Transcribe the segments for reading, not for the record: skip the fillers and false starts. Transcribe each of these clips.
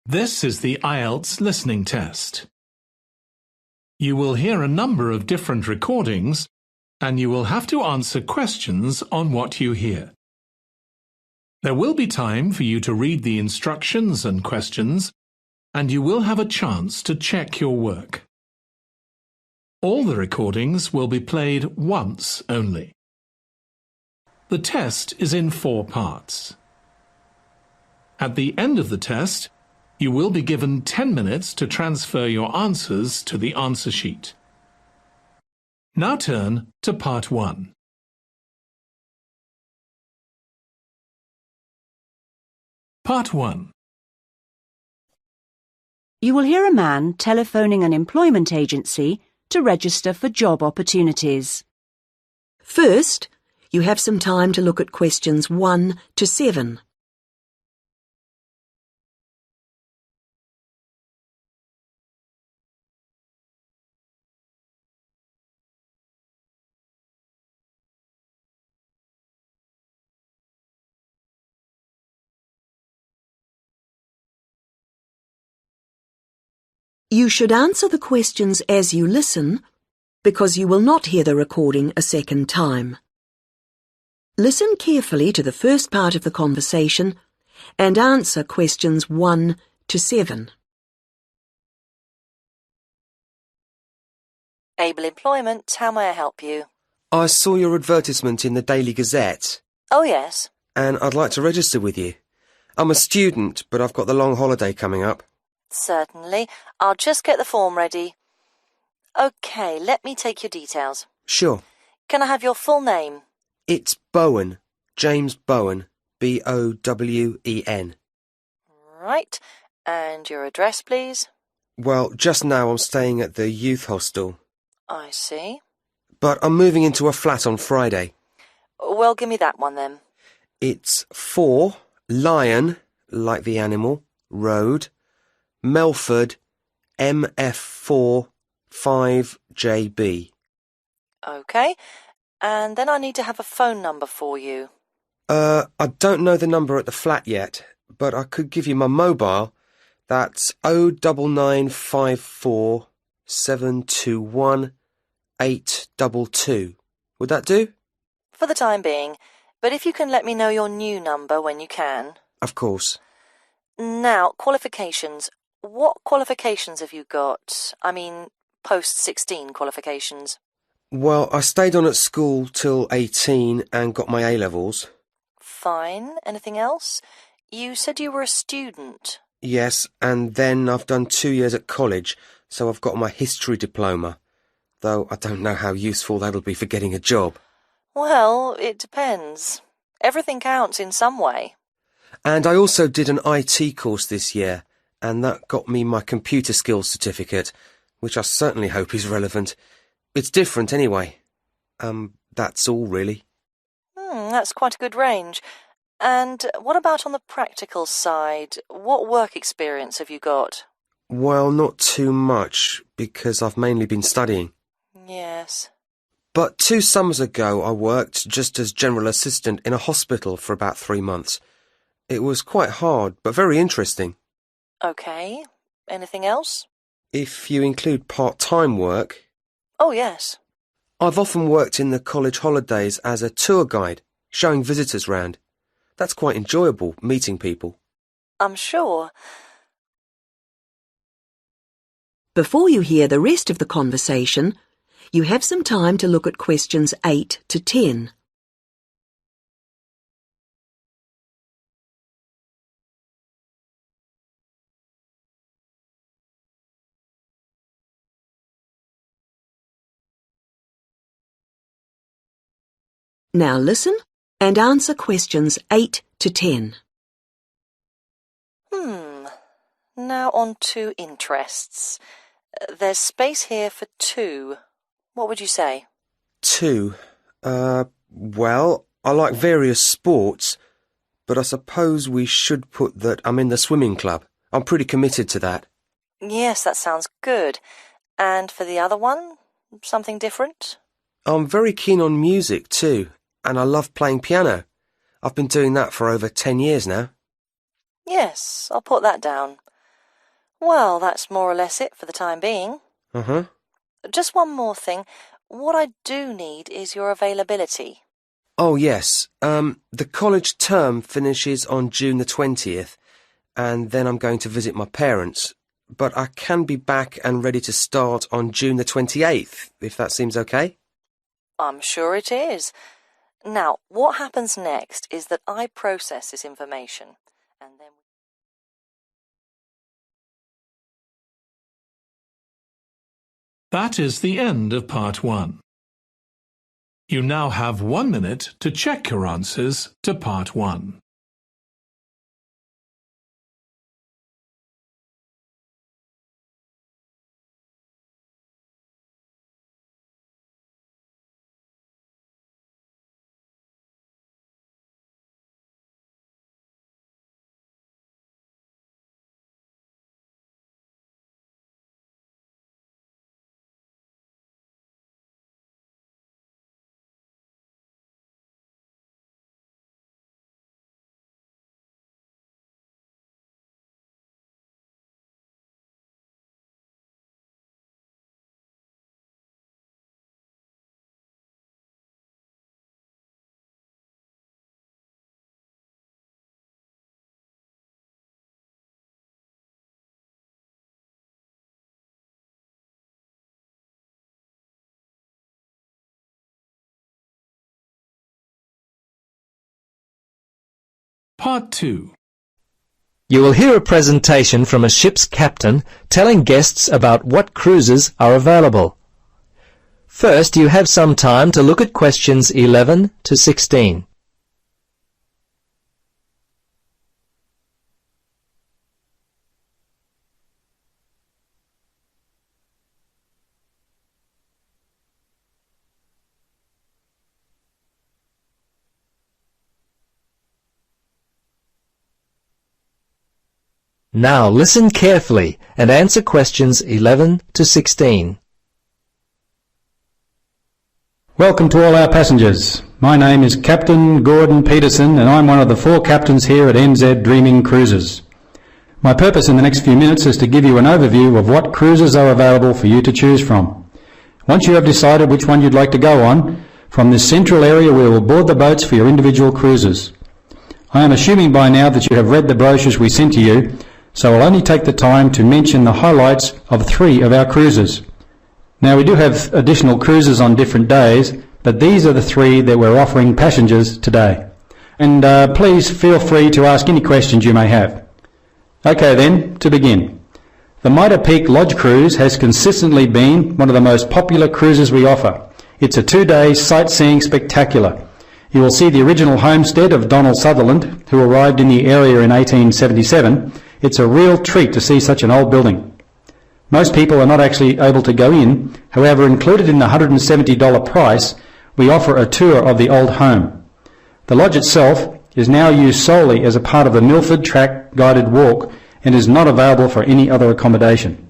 This is the IELTS listening test. You will hear a number of different recordings, and you will have to answer questions on what you hear. There will be time for you to read the instructions and questions, and you will have a chance to check your work. All the recordings will be played once only. The test is in 4 parts. At the end of the test, you will be given 10 minutes to transfer your answers to the answer sheet. Now turn to Part 1. Part 1. You will hear a man telephoning an employment agency to register for job opportunities. First, you have some time to look at questions 1 to 7. You should answer the questions as you listen, because you will not hear the recording a second time. Listen carefully to the first part of the conversation and answer questions 1 to 7. Able Employment, how may I help you? I saw your advertisement in the Daily Gazette, Oh, yes. and I'd like to register with you. I'm a student, but I've got the long holiday coming up. Certainly. I'll just get the form ready. OK, let me take your details. Sure. Can I have your full name? It's Bowen. James Bowen. B-O-W-E-N. Right. And your address, please? Well, just now I'm staying at the youth hostel. I see. But I'm moving into a flat on Friday. Well, give me that one then. It's 4 Lion, like the animal, Road, Milford, MF4 5JB. OK. And then I need to have a phone number for you. I don't know the number at the flat yet, but I could give you my mobile. That's 09954 721 822. Would that do? For the time being. But if you can let me know your new number when you can. Of course. Now, qualifications. What qualifications have you got? I mean, post-16 qualifications. Well, I stayed on at school till 18 and got my A-levels. Fine. Anything else? You said you were a student. Yes, and then I've done 2 years at college, so I've got my history diploma, though I don't know how useful that'll be for getting a job. Well, it depends. Everything counts in some way. And I also did an IT course this year, and that got me my computer skills certificate, which I certainly hope is relevant. It's different anyway. That's all really. That's quite a good range. And what about on the practical side? What work experience have you got? Well, not too much, because I've mainly been studying. Yes. But 2 summers ago I worked just as general assistant in a hospital for about 3 months. It was quite hard, but very interesting. OK. Anything else? If you include part-time work... Oh, yes. I've often worked in the college holidays as a tour guide, showing visitors round. That's quite enjoyable, meeting people. I'm sure. Before you hear the rest of the conversation, you have some time to look at questions 8 to 10. Now listen and answer questions 8 to 10. Now on to interests. There's space here for 2. What would you say? 2. Well, I like various sports, but I suppose we should put that I'm in the swimming club. I'm pretty committed to that. Yes, that sounds good. And for the other one, something different? I'm very keen on music too, and I love playing piano. I've been doing that for over 10 years now. Yes, I'll put that down. Well, that's more or less it for the time being. Uh-huh. Just one more thing. What I do need is your availability. Oh, yes. The college term finishes on June the 20th, and then I'm going to visit my parents. But I can be back and ready to start on June the 28th, if that seems okay. I'm sure it is. Now, what happens next is that I process this information, and then... That is the end of part 1. You now have 1 minute to check your answers to part 1. Part 2. You will hear a presentation from a ship's captain telling guests about what cruises are available. First, you have some time to look at questions 11 to 16. Now listen carefully and answer questions 11 to 16. Welcome to all our passengers. My name is Captain Gordon Peterson and I'm one of the 4 captains here at NZ Dreaming Cruises. My purpose in the next few minutes is to give you an overview of what cruises are available for you to choose from. Once you have decided which one you'd like to go on, from this central area we will board the boats for your individual cruises. I am assuming by now that you have read the brochures we sent to you, so I'll only take the time to mention the highlights of 3 of our cruises. Now we do have additional cruises on different days, but these are the 3 that we're offering passengers today. And please feel free to ask any questions you may have. Okay then, to begin. The Mitre Peak Lodge Cruise has consistently been one of the most popular cruises we offer. It's a 2-day sightseeing spectacular. You will see the original homestead of Donald Sutherland, who arrived in the area in 1877. It's a real treat to see such an old building. Most people are not actually able to go in. However, included in the $170 price, we offer a tour of the old home. The lodge itself is now used solely as a part of the Milford track guided walk and is not available for any other accommodation.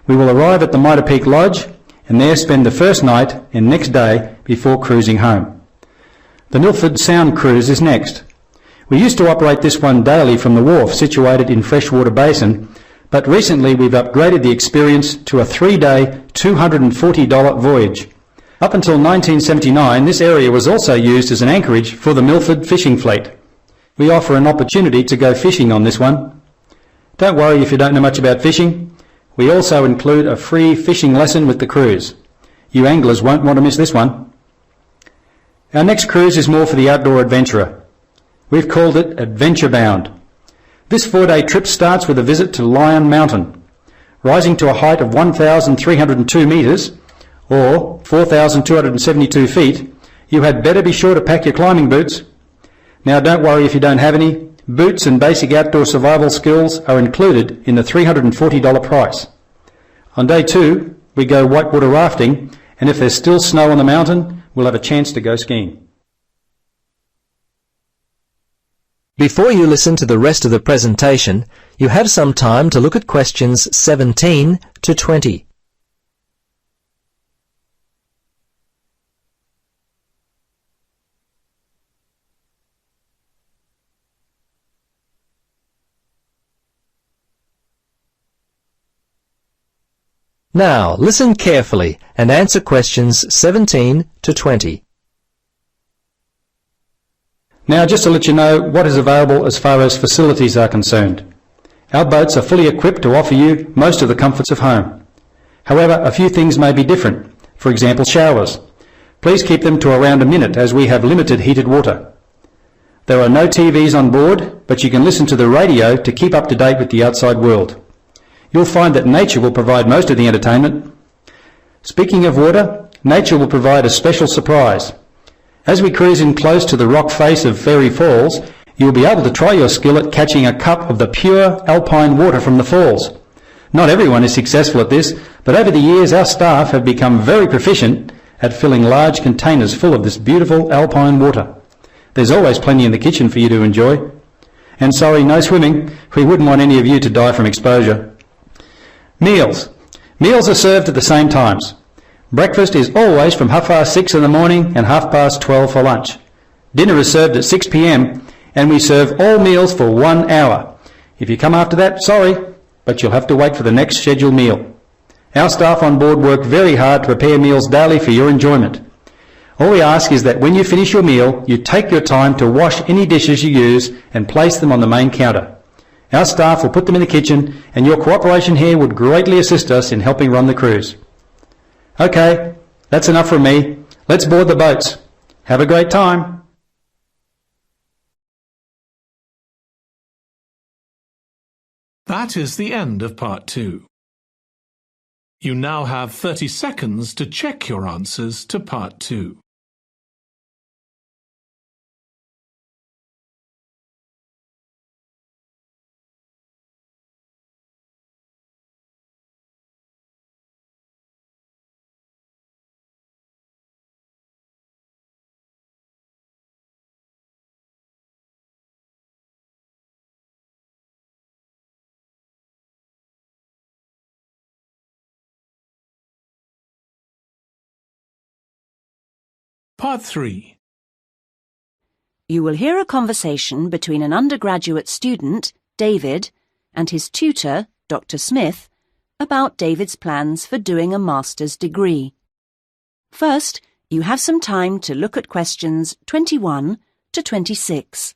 We will arrive at the Mitre Peak Lodge and there spend the first night and next day before cruising home. The Milford Sound Cruise is next. We used to operate this one daily from the wharf situated in Freshwater Basin, but recently we've upgraded the experience to a 3-day, $240 voyage. Up until 1979, this area was also used as an anchorage for the Milford fishing fleet. We offer an opportunity to go fishing on this one. Don't worry if you don't know much about fishing. We also include a free fishing lesson with the cruise. You anglers won't want to miss this one. Our next cruise is more for the outdoor adventurer. We've called it Adventure Bound. This 4-day trip starts with a visit to Lion Mountain. Rising to a height of 1,302 metres, or 4,272 feet, you had better be sure to pack your climbing boots. Now don't worry if you don't have any. Boots and basic outdoor survival skills are included in the $340 price. On day 2, we go whitewater rafting, and if there's still snow on the mountain, we'll have a chance to go skiing. Before you listen to the rest of the presentation, you have some time to look at questions 17 to 20. Now, listen carefully and answer questions 17 to 20. Now, just to let you know what is available as far as facilities are concerned. Our boats are fully equipped to offer you most of the comforts of home. However, a few things may be different. For example, showers. Please keep them to around a minute as we have limited heated water. There are no TVs on board, but you can listen to the radio to keep up to date with the outside world. You'll find that nature will provide most of the entertainment. Speaking of water, nature will provide a special surprise. As we cruise in close to the rock face of Fairy Falls, you'll be able to try your skill at catching a cup of the pure alpine water from the falls. Not everyone is successful at this, but over the years our staff have become very proficient at filling large containers full of this beautiful alpine water. There's always plenty in the kitchen for you to enjoy. And sorry, no swimming. We wouldn't want any of you to die from exposure. Meals. Meals are served at the same times. Breakfast is always from 6:30 in the morning and 12:30 for lunch. Dinner is served at 6 p.m. and we serve all meals for 1 hour. If you come after that, sorry, but you'll have to wait for the next scheduled meal. Our staff on board work very hard to prepare meals daily for your enjoyment. All we ask is that when you finish your meal, you take your time to wash any dishes you use and place them on the main counter. Our staff will put them in the kitchen, and your cooperation here would greatly assist us in helping run the cruise. Okay, that's enough from me. Let's board the boats. Have a great time. That is the end of Part 2. You now have 30 seconds to check your answers to Part 2. Part 3. You will hear a conversation between an undergraduate student, David, and his tutor, Dr. Smith, about David's plans for doing a master's degree. First, you have some time to look at questions 21 to 26.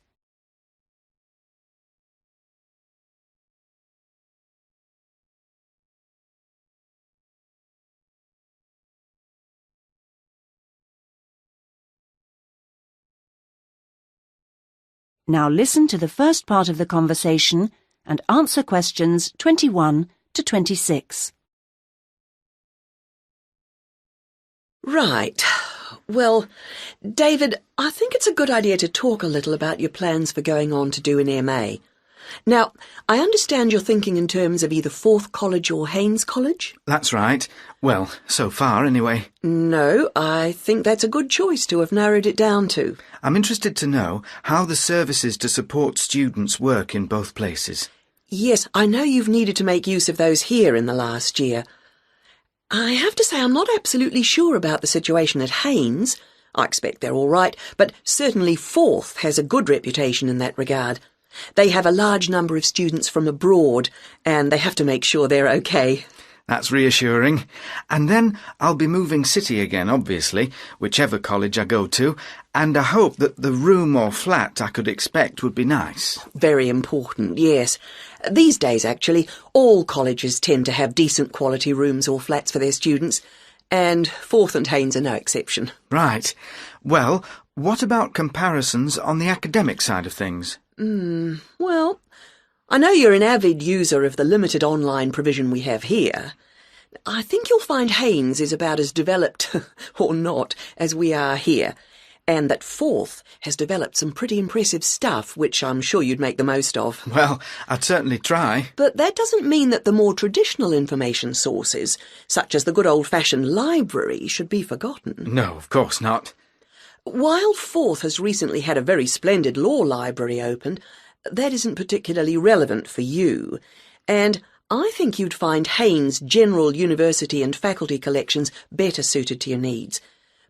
Now listen to the first part of the conversation and answer questions 21 to 26. Right. Well, David, I think it's a good idea to talk a little about your plans for going on to do an MA. Now, I understand you're thinking in terms of either Forth College or Haynes College? That's right. Well, so far, anyway. No, I think that's a good choice to have narrowed it down to. I'm interested to know how the services to support students work in both places. Yes, I know you've needed to make use of those here in the last year. I have to say I'm not absolutely sure about the situation at Haynes. I expect they're all right, but certainly Forth has a good reputation in that regard. They have a large number of students from abroad, and they have to make sure they're okay. That's reassuring. And then I'll be moving city again, obviously, whichever college I go to, and I hope that the room or flat I could expect would be nice. Very important, yes. These days, actually, all colleges tend to have decent quality rooms or flats for their students, and Forth and Haynes are no exception. Right. Well, what about comparisons on the academic side of things? Well, I know you're an avid user of the limited online provision we have here. I think you'll find Haynes is about as developed, or not, as we are here, and that Forth has developed some pretty impressive stuff, which I'm sure you'd make the most of. Well, I'd certainly try. But that doesn't mean that the more traditional information sources, such as the good old-fashioned library, should be forgotten. No, of course not. While Forth has recently had a very splendid law library opened, that isn't particularly relevant for you, and I think you'd find Haynes' general university and faculty collections better suited to your needs.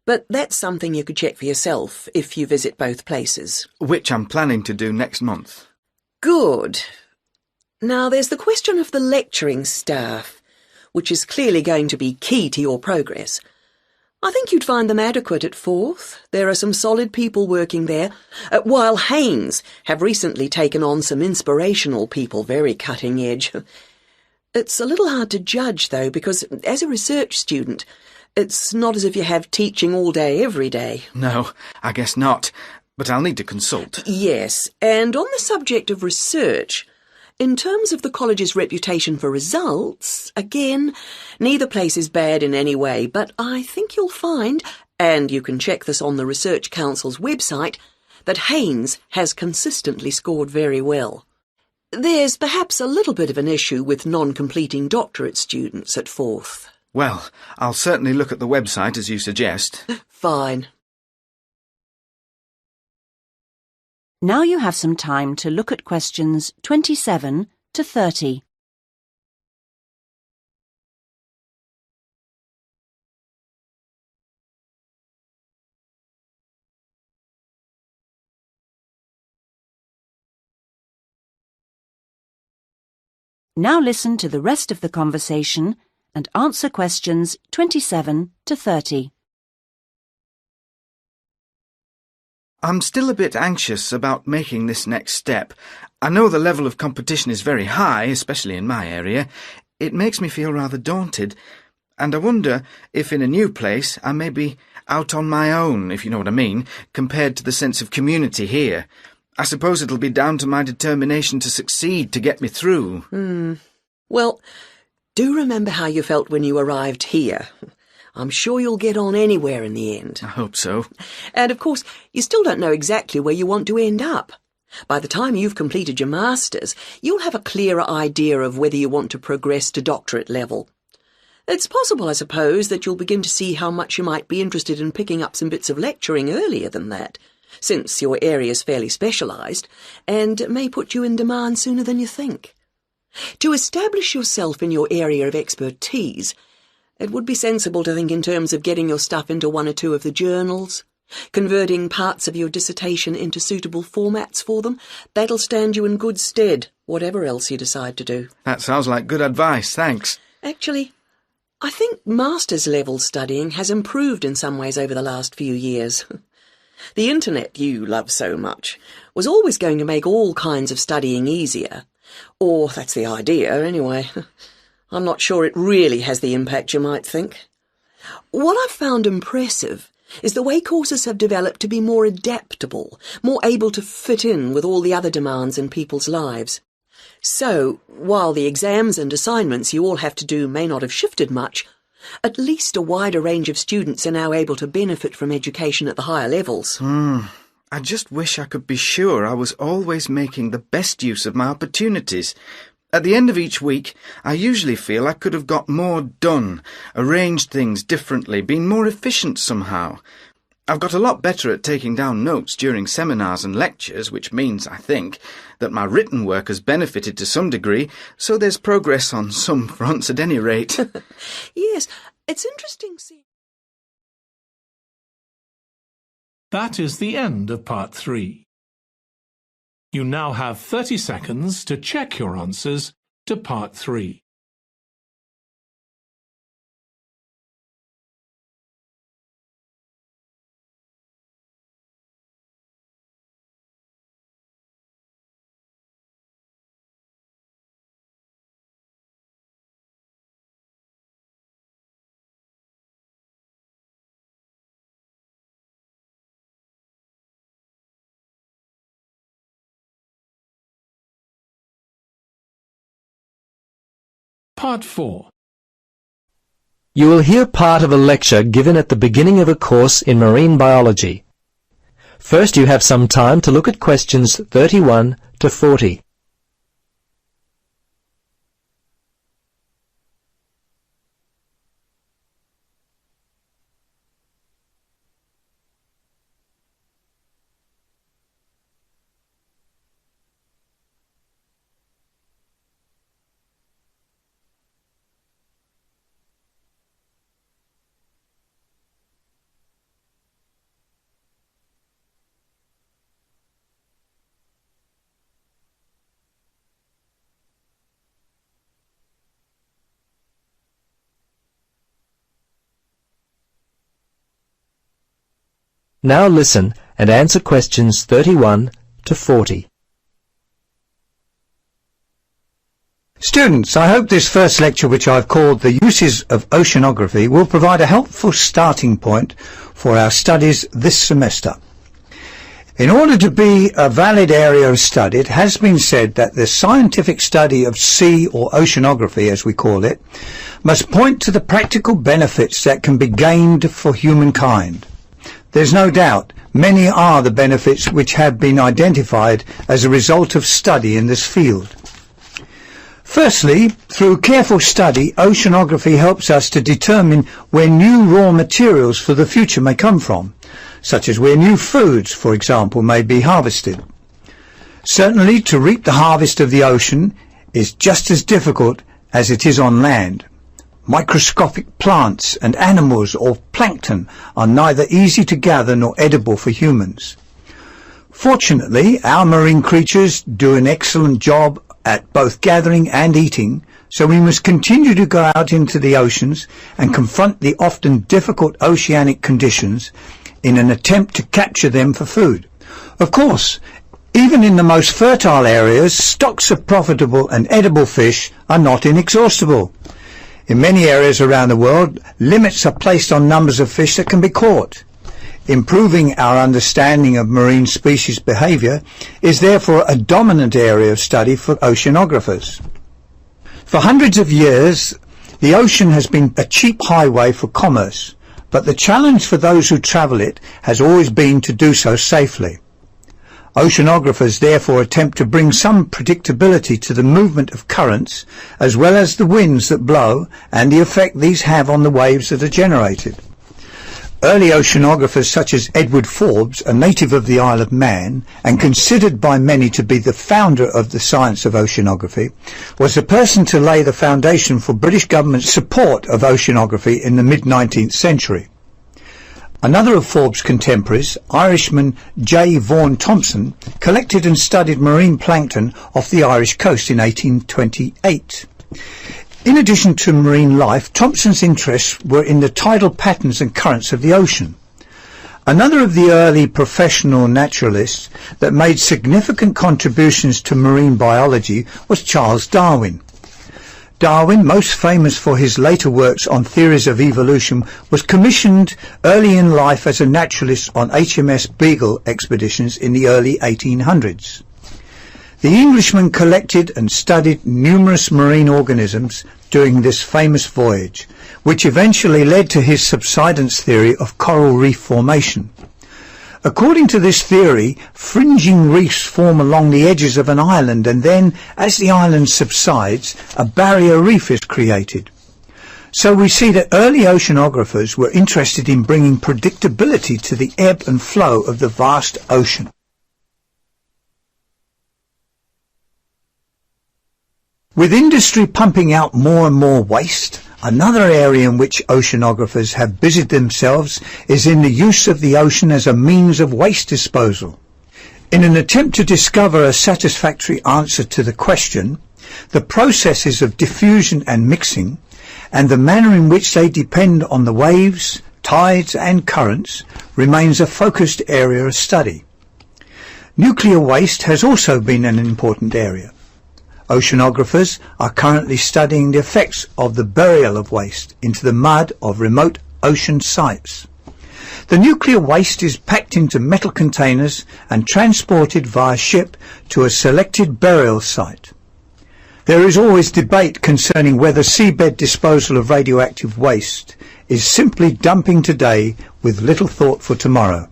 But that's something you could check for yourself if you visit both places. Which I'm planning to do next month. Good. Now there's the question of the lecturing staff. which is clearly going to be key to your progress. I think you'd find them adequate at Forth. There are some solid people working there, while Haynes have recently taken on some inspirational people, very cutting edge. It's a little hard to judge, though, because as a research student, it's not as if you have teaching all day every day. No, I guess not. But I'll need to consult. Yes, and on the subject of research, in terms of the college's reputation for results, again, neither place is bad in any way, but I think you'll find, and you can check this on the Research Council's website, that Haynes has consistently scored very well. There's perhaps a little bit of an issue with non-completing doctorate students at Forth. Well, I'll certainly look at the website as you suggest. Fine. Now you have some time to look at questions 27 to 30. Now listen to the rest of the conversation and answer questions 27 to 30. I'm still a bit anxious about making this next step. I know the level of competition is very high, especially in my area. It makes me feel rather daunted, and I wonder if in a new place I may be out on my own, if you know what I mean, compared to the sense of community here. I suppose it'll be down to my determination to succeed to get me through. Well, do remember how you felt when you arrived here. I'm sure you'll get on anywhere in the end. I hope so. And of course, you still don't know exactly where you want to end up. By the time you've completed your masters, you'll have a clearer idea of whether you want to progress to doctorate level. It's possible, I suppose, that you'll begin to see how much you might be interested in picking up some bits of lecturing earlier than that, since your area's fairly specialised, and it may put you in demand sooner than you think. To establish yourself in your area of expertise, it would be sensible to think in terms of getting your stuff into one or two of the journals, converting parts of your dissertation into suitable formats for them. That'll stand you in good stead, whatever else you decide to do. That sounds like good advice, thanks. Actually, I think master's level studying has improved in some ways over the last few years. The internet you love so much was always going to make all kinds of studying easier. Or that's the idea, anyway. I'm not sure it really has the impact you might think. What I've found impressive is the way courses have developed to be more adaptable, more able to fit in with all the other demands in people's lives. So, while the exams and assignments you all have to do may not have shifted much, at least a wider range of students are now able to benefit from education at the higher levels. I just wish I could be sure I was always making the best use of my opportunities. At the end of each week, I usually feel I could have got more done, arranged things differently, been more efficient somehow. I've got a lot better at taking down notes during seminars and lectures, which means, I think, that my written work has benefited to some degree, so there's progress on some fronts at any rate. Yes, it's interesting seeing. That is the end of part 3. You now have 30 seconds to check your answers to part 3. Part 4. You will hear part of a lecture given at the beginning of a course in marine biology. First, you have some time to look at questions 31 to 40. Now listen and answer questions 31 to 40. Students, I hope this first lecture, which I've called The Uses of Oceanography, will provide a helpful starting point for our studies this semester. In order to be a valid area of study, it has been said that the scientific study of sea or oceanography, as we call it, must point to the practical benefits that can be gained for humankind. There's no doubt many are the benefits which have been identified as a result of study in this field. Firstly, through careful study, oceanography helps us to determine where new raw materials for the future may come from, such as where new foods, for example, may be harvested. Certainly, to reap the harvest of the ocean is just as difficult as it is on land. Microscopic plants and animals or plankton are neither easy to gather nor edible for humans. Fortunately, our marine creatures do an excellent job at both gathering and eating, so we must continue to go out into the oceans and confront the often difficult oceanic conditions in an attempt to capture them for food. Of course, even in the most fertile areas, stocks of profitable and edible fish are not inexhaustible. In many areas around the world, limits are placed on numbers of fish that can be caught. Improving our understanding of marine species behaviour is therefore a dominant area of study for oceanographers. For hundreds of years, the ocean has been a cheap highway for commerce, but the challenge for those who travel it has always been to do so safely. Oceanographers therefore attempt to bring some predictability to the movement of currents, as well as the winds that blow and the effect these have on the waves that are generated. Early oceanographers such as Edward Forbes, a native of the Isle of Man and considered by many to be the founder of the science of oceanography, was the person to lay the foundation for British government's support of oceanography in the mid-19th century. Another of Forbes' contemporaries, Irishman J. Vaughan Thompson, collected and studied marine plankton off the Irish coast in 1828. In addition to marine life, Thompson's interests were in the tidal patterns and currents of the ocean. Another of the early professional naturalists that made significant contributions to marine biology was Charles Darwin. Darwin, most famous for his later works on theories of evolution, was commissioned early in life as a naturalist on HMS Beagle expeditions in the early 1800s. The Englishman collected and studied numerous marine organisms during this famous voyage, which eventually led to his subsidence theory of coral reef formation. According to this theory, fringing reefs form along the edges of an island, and then, as the island subsides, a barrier reef is created. So we see that early oceanographers were interested in bringing predictability to the ebb and flow of the vast ocean. With industry pumping out more and more waste, another area in which oceanographers have busied themselves is in the use of the ocean as a means of waste disposal. In an attempt to discover a satisfactory answer to the question, the processes of diffusion and mixing, and the manner in which they depend on the waves, tides and currents, remains a focused area of study. Nuclear waste has also been an important area. Oceanographers are currently studying the effects of the burial of waste into the mud of remote ocean sites. The nuclear waste is packed into metal containers and transported via ship to a selected burial site. There is always debate concerning whether seabed disposal of radioactive waste is simply dumping today with little thought for tomorrow.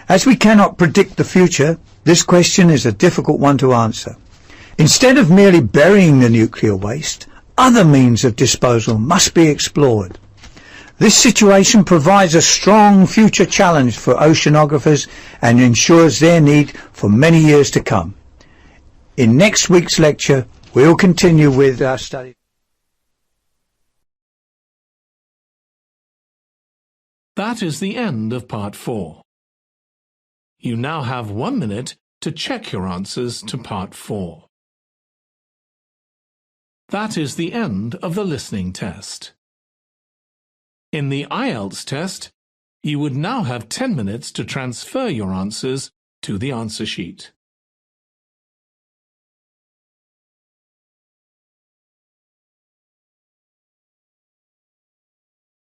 As we cannot predict the future, this question is a difficult one to answer. Instead of merely burying the nuclear waste, other means of disposal must be explored. This situation provides a strong future challenge for oceanographers and ensures their need for many years to come. In next week's lecture, we'll continue with our study. That is the end of Part 4. You now have 1 minute to check your answers to Part 4. That is the end of the listening test. In the IELTS test, You would now have 10 minutes to transfer your answers to the answer sheet.